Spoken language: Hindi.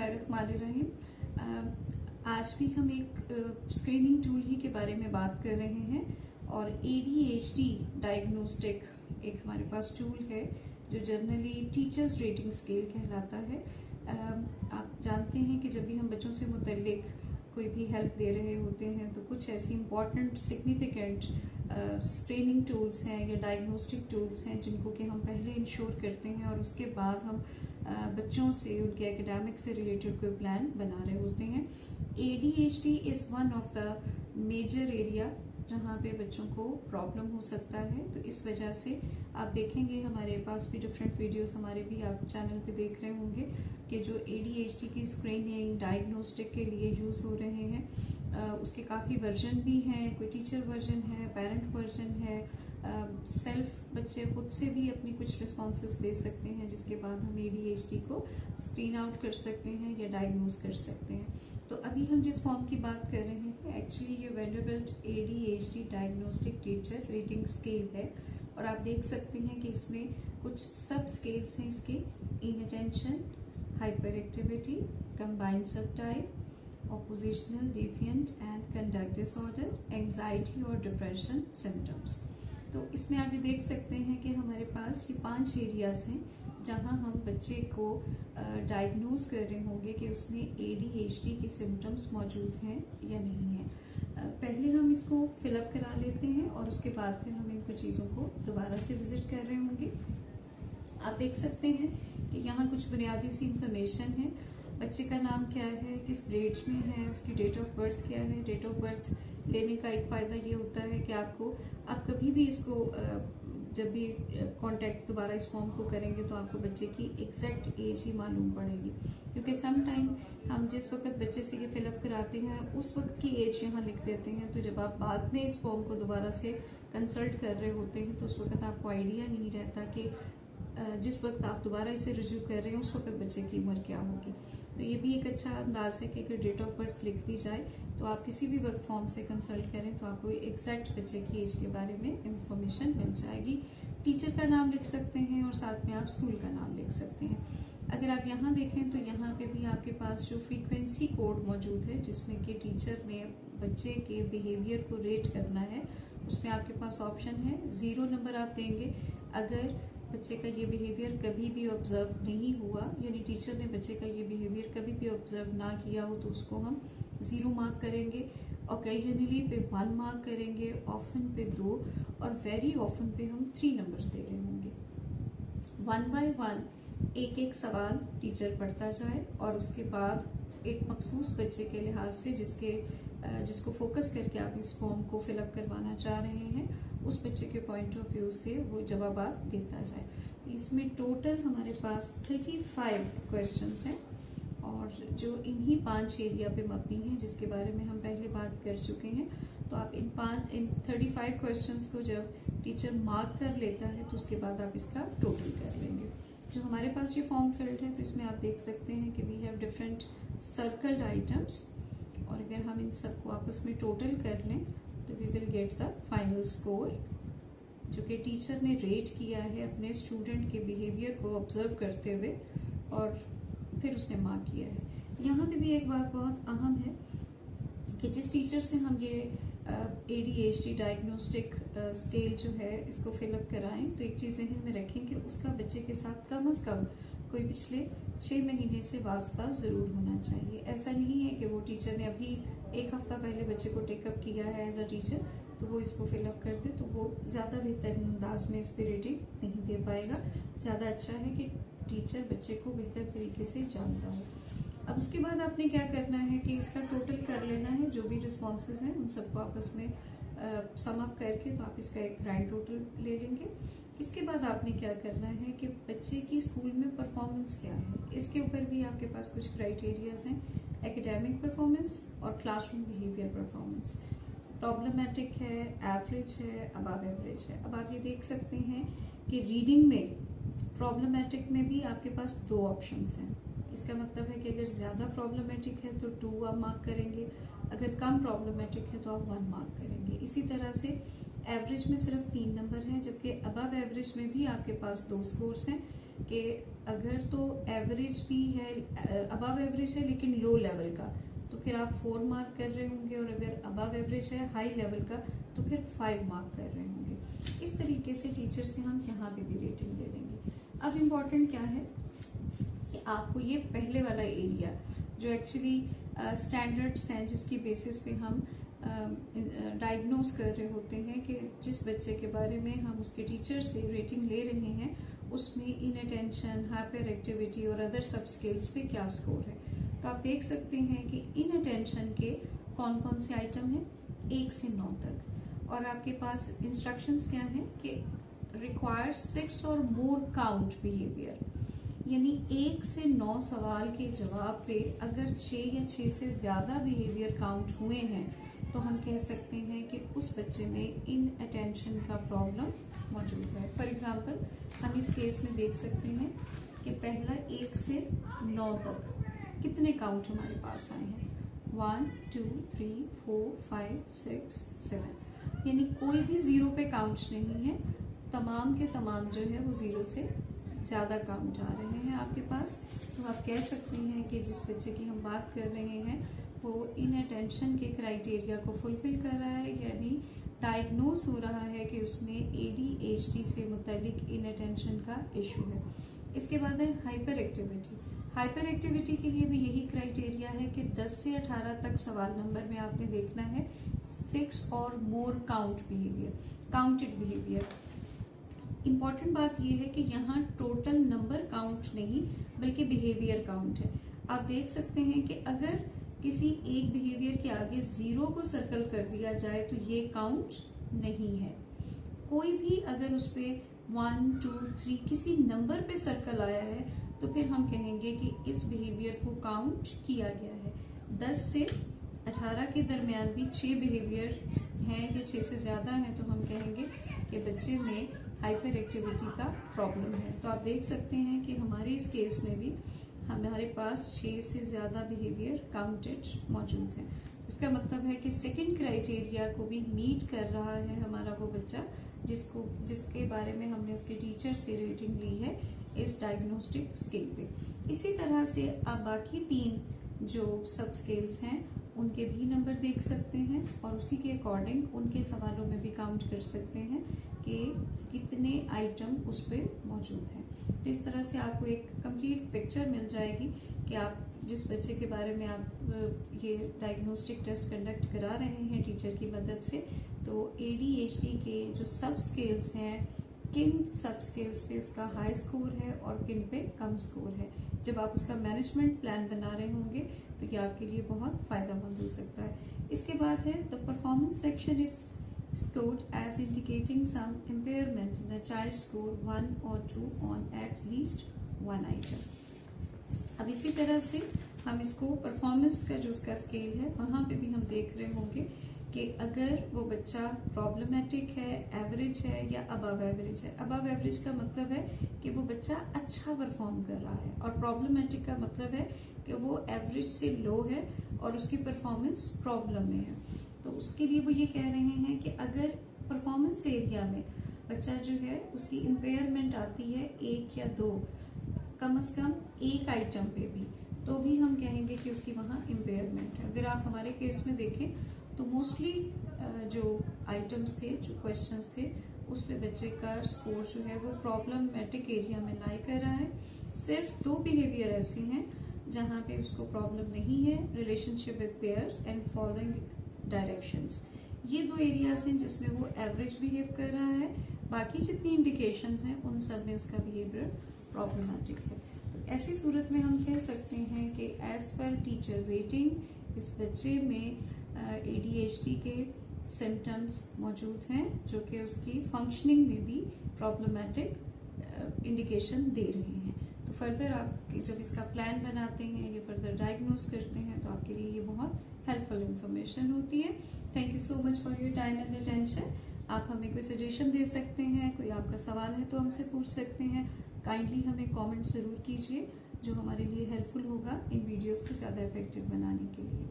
बिस्मिल्लाहिर्रहमानिर्रहीम। आज भी हम एक स्क्रीनिंग टूल ही के बारे में बात कर रहे हैं और ADHD डायग्नोस्टिक एक हमारे पास टूल है जो जनरली टीचर्स रेटिंग स्केल कहलाता है। आप जानते हैं कि जब भी हम बच्चों से मुतल्लिक कोई भी हेल्प दे रहे होते हैं तो कुछ ऐसी इम्पॉर्टेंट सिग्निफिकेंट स्क्रीनिंग टूल्स हैं या डायग्नोस्टिक टूल्स हैं जिनको कि हम पहले इंश्योर करते हैं और उसके बाद हम बच्चों से उनके एकेडमिक से रिलेटेड कोई प्लान बना रहे होते हैं। ADHD is one of the major area जहाँ पे बच्चों को प्रॉब्लम हो सकता है, तो इस वजह से आप देखेंगे हमारे पास भी डिफरेंट वीडियोस हमारे भी आप चैनल पे देख रहे होंगे कि जो ADHD की स्क्रीनिंग डायग्नोस्टिक के लिए यूज़ हो रहे हैं उसके काफ़ी वर्जन भी हैं। कोई टीचर वर्जन है, पेरेंट वर्जन है, सेल्फ बच्चे खुद से भी अपनी कुछ रिस्पॉन्सेस दे सकते हैं जिसके बाद हम ADHD को स्क्रीन आउट कर सकते हैं या डायग्नोज कर सकते हैं। तो अभी हम जिस फॉर्म की बात कर रहे हैं एक्चुअली ये Vanderbilt ADHD diagnostic teacher rating scale है और आप देख सकते हैं कि इसमें कुछ सब स्केल्स हैं इसके: inattention, hyperactivity, combined subtype, oppositional, defiant and conduct disorder, anxiety और डिप्रेशन सिम्टम्स। तो इसमें आप ये देख सकते हैं कि हमारे पास ये 5 एरियाज हैं जहां हम बच्चे को डायग्नोज कर रहे होंगे कि उसमें ADHD के सिम्टम्स मौजूद हैं या नहीं है। पहले हम इसको फिलअप करा लेते हैं और उसके बाद फिर हम इन कुछ चीज़ों को दोबारा से विजिट कर रहे होंगे। आप देख सकते हैं कि यहाँ कुछ बुनियादी सी इंफॉर्मेशन है। बच्चे का नाम क्या है, किस ग्रेड में है, उसकी डेट ऑफ बर्थ क्या है। डेट ऑफ बर्थ लेने का एक फ़ायदा ये होता है कि आप कभी भी इसको जब भी कांटेक्ट दोबारा इस फॉर्म को करेंगे तो आपको बच्चे की एग्जैक्ट एज ही मालूम पड़ेगी, क्योंकि सम टाइम हम जिस वक्त बच्चे से ये फिलअप कराते हैं उस वक्त की एज यहाँ लिख देते हैं, तो जब आप बाद में इस फॉर्म को दोबारा से कंसल्ट कर रहे होते हैं तो उस वक्त आपको आइडिया नहीं रहता कि जिस वक्त आप दोबारा इसे रिज्यू कर रहे हैं उस वक्त बच्चे की उम्र क्या होगी। तो ये भी एक अच्छा अंदाज है कि अगर डेट ऑफ बर्थ लिख दी जाए तो आप किसी भी वक्त फॉर्म से कंसल्ट करें तो आपको एग्जैक्ट बच्चे की एज के बारे में इंफॉर्मेशन मिल जाएगी। टीचर का नाम लिख सकते हैं और साथ में आप स्कूल का नाम लिख सकते हैं। अगर आप यहाँ देखें तो यहाँ पे भी आपके पास जो फ्रीक्वेंसी कोड मौजूद है जिसमें कि टीचर ने बच्चे के बिहेवियर को रेट करना है, उसमें आपके पास ऑप्शन है 0 नंबर आप देंगे अगर बच्चे का ये बिहेवियर कभी भी ऑब्जर्व नहीं हुआ, यानी टीचर ने बच्चे का ये बिहेवियर कभी भी ऑब्जर्व ना किया हो तो उसको हम 0 मार्क करेंगे, ओकेजनली पे 1 मार्क करेंगे, ऑफन पे 2 और वेरी ऑफन पे हम 3 नंबर्स दे रहे होंगे। 1 बाय 1 एक सवाल टीचर पढ़ता जाए और उसके बाद एक मखसूस बच्चे के लिहाज से जिसको फोकस करके आप इस फॉर्म को फिलअप करवाना चाह रहे हैं उस बच्चे के पॉइंट ऑफ व्यू से वो जवाब देता जाए। तो इसमें टोटल हमारे पास 35 क्वेश्चंस हैं और जो इन्हीं 5 एरिया पे मबनी हैं जिसके बारे में हम पहले बात कर चुके हैं। तो आप इन 35 क्वेश्चंस को जब टीचर मार्क कर लेता है तो उसके बाद आप इसका टोटल कर लेंगे। जो हमारे पास ये फॉर्म फिल्ड है तो इसमें आप देख सकते हैं कि we have different circled items और अगर हम इन सबको आपस में टोटल कर लें तो we will get the final score जो कि टीचर ने रेट किया है अपने स्टूडेंट के बिहेवियर को ऑब्जर्व करते हुए और फिर उसने मार्क किया है। यहाँ पे भी एक बात बहुत अहम है कि जिस टीचर से हम ये ADHD डायग्नोस्टिक स्केल जो है इसको फिलअप कराएं तो एक चीज़ जहन में रखें कि उसका बच्चे के साथ कम से कम कोई पिछले 6 महीने से वास्ता ज़रूर होना चाहिए। ऐसा नहीं है कि वो टीचर ने अभी 1 हफ्ता पहले बच्चे को टेकअप किया है एज अ टीचर तो वो इसको फिलअप कर दे तो वो ज़्यादा बेहतर अंदाज में इस पर रेटिंग नहीं दे पाएगा। ज़्यादा अच्छा है कि टीचर बच्चे को बेहतर तरीके से जानता हो। अब उसके बाद आपने क्या करना है कि इसका टोटल कर लेना है, जो भी रिस्पॉन्सेज हैं उन सबको आपस में सम अप करके तो आप इसका एक ग्रैंड टोटल ले लेंगे। इसके बाद आपने क्या करना है कि बच्चे की स्कूल में परफॉर्मेंस क्या है, इसके ऊपर भी आपके पास कुछ क्राइटेरियाज हैं: एकेडमिक परफॉर्मेंस और क्लासरूम बिहेवियर परफॉर्मेंस। प्रॉब्लमेटिक है, एवरेज है, अबव एवरेज है। अब आप ये देख सकते हैं कि रीडिंग में प्रॉब्लमेटिक में भी आपके पास 2 ऑप्शंस हैं। इसका मतलब है कि अगर ज़्यादा प्रॉब्लमेटिक है तो 2 आप मार्क करेंगे, अगर कम प्रॉब्लमेटिक है तो आप 1 मार्क करेंगे। इसी तरह से एवरेज में सिर्फ 3 नंबर हैं, जबकि अबव एवरेज में भी आपके पास 2 स्कोर्स हैं कि अगर तो एवरेज भी है, अबव एवरेज है लेकिन लो लेवल का, तो फिर आप 4 मार्क कर रहे होंगे, और अगर अबव एवरेज है हाई लेवल का तो फिर 5 मार्क कर रहे होंगे। इस तरीके से टीचर से हम यहाँ पे भी रेटिंग ले लेंगे। अब इम्पॉर्टेंट क्या है कि आपको ये पहले वाला एरिया जो एक्चुअली स्टैंडर्ड्स हैं जिसकी बेसिस पे हम डायग्नोज कर रहे होते हैं कि जिस बच्चे के बारे में हम उसके टीचर से रेटिंग ले रहे हैं उसमें इनअटेंशन, हाइपर एक्टिविटी और अदर सब स्किल्स पे क्या स्कोर है। तो आप देख सकते हैं कि इनअटेंशन के कौन कौन से आइटम हैं 1 से 9 तक, और आपके पास इंस्ट्रक्शंस क्या हैं कि रिक्वायर 6 और मोर काउंट बिहेवियर, यानी 1 से 9 सवाल के जवाब पे अगर 6 या 6 से ज्यादा बिहेवियर काउंट हुए हैं तो हम कह सकते हैं कि उस बच्चे में इनअटेंशन का प्रॉब्लम मौजूद है। फॉर एग्जाम्पल हम इस केस में देख सकते हैं कि पहला 1 से 9 तक कितने काउंट हमारे पास आए हैं, 1 2 3 4 5 6 7, यानी कोई भी 0 पे काउंट नहीं है, तमाम के तमाम जो है वो 0 से ज्यादा काउंट आ रहे हैं आपके पास। तो आप कह सकते हैं कि जिस बच्चे की हम बात कर रहे हैं वो इनअटेंशन के क्राइटेरिया को फुलफिल कर रहा है, यानी डायग्नोज हो रहा है कि उसमें ADHD से मुतालिक इनअटेंशन का इशू है। इसके बाद है हाइपर एक्टिविटी। हाइपर एक्टिविटी के लिए भी यही क्राइटेरिया है कि 10 से 18 तक सवाल नंबर में आपने देखना है 6 और मोर काउंटेड बिहेवियर। इम्पॉर्टेंट बात यह है कि यहाँ टोटल नंबर काउंट नहीं बल्कि बिहेवियर काउंट है। आप देख सकते हैं कि अगर किसी एक बिहेवियर के आगे 0 को सर्कल कर दिया जाए तो ये काउंट नहीं है। कोई भी अगर उस पे 1 2 3 किसी नंबर पे सर्कल आया है तो फिर हम कहेंगे कि इस बिहेवियर को काउंट किया गया है। 10 से 18 के दरमियान भी 6 बिहेवियर हैं या 6 से ज्यादा हैं तो हम कहेंगे कि बच्चे में हाइपर एक्टिविटी का प्रॉब्लम है। तो आप देख सकते हैं कि हमारे इस केस में भी हमारे पास 6 से ज्यादा बिहेवियर काउंटेड मौजूद है। इसका मतलब है कि सेकंड क्राइटेरिया को भी मीट कर रहा है हमारा वो बच्चा जिसके बारे में हमने उसके टीचर से रेटिंग ली है इस डायग्नोस्टिक स्केल पे। इसी तरह से आप बाकी 3 जो सब स्केल्स हैं उनके भी नंबर देख सकते हैं और उसी के अकॉर्डिंग उनके सवालों में भी काउंट कर सकते हैं कि कितने आइटम उस पर मौजूद हैं। तो इस तरह से आपको एक कंप्लीट पिक्चर मिल जाएगी कि आप जिस बच्चे के बारे में आप ये डायग्नोस्टिक टेस्ट कंडक्ट करा रहे हैं टीचर की मदद से, तो ADHD के जो सब स्केल्स हैं किन सब स्केल्स पे उसका हाई स्कोर है और किन पे कम स्कोर है। जब आप उसका मैनेजमेंट प्लान बना रहे होंगे तो ये आपके लिए बहुत फायदेमंद हो सकता है। इसके बाद है the performance section is scored as indicating some impairment in the child score 1 or 2 on at least 1 item। अब इसी तरह से हम इसको परफॉर्मेंस का जो उसका स्केल है वहां पे भी हम देख रहे होंगे कि अगर वो बच्चा प्रॉब्लमेटिक है, एवरेज है या अबव एवरेज है। अबव एवरेज का मतलब है कि वो बच्चा अच्छा परफॉर्म कर रहा है और प्रॉब्लमेटिक का मतलब है कि वो एवरेज से लो है और उसकी परफॉर्मेंस प्रॉब्लम में है। तो उसके लिए वो ये कह रहे हैं कि अगर परफॉर्मेंस एरिया में बच्चा जो है उसकी इम्पेयरमेंट आती है 1 या 2, कम से कम 1 आइटम पे भी, तो भी हम कहेंगे कि उसकी वहाँ इम्पेयरमेंट है। अगर आप हमारे केस में देखें तो मोस्टली जो आइटम्स थे, जो क्वेश्चंस थे, उस पे बच्चे का स्कोर जो है वो प्रॉब्लमेटिक एरिया में लाई कर रहा है। सिर्फ 2 बिहेवियर ऐसे हैं जहाँ पे उसको प्रॉब्लम नहीं है, relationship with pairs and following directions. ये 2 एरियाज हैं जिसमें वो एवरेज बिहेव कर रहा है। बाकी जितनी इंडिकेशंस हैं उन सब में उसका बिहेवियर प्रॉब्लमेटिक है। तो ऐसी सूरत में हम कह सकते हैं कि एज पर टीचर रेटिंग इस बच्चे में ADHD के सिम्टम्स मौजूद हैं जो कि उसकी फंक्शनिंग में भी प्रॉब्लमेटिक इंडिकेशन दे रहे हैं। तो फर्दर आप जब इसका प्लान बनाते हैं या फर्दर डायग्नोज करते हैं तो आपके लिए ये बहुत हेल्पफुल इंफॉर्मेशन होती है। Thank you so much for your time and attention. आप हमें कोई सजेशन दे सकते हैं, कोई आपका सवाल है तो हमसे पूछ सकते हैं। काइंडली हमें कमेंट जरूर कीजिए जो हमारे लिए हेल्पफुल होगा इन वीडियोस को ज़्यादा इफेक्टिव बनाने के लिए।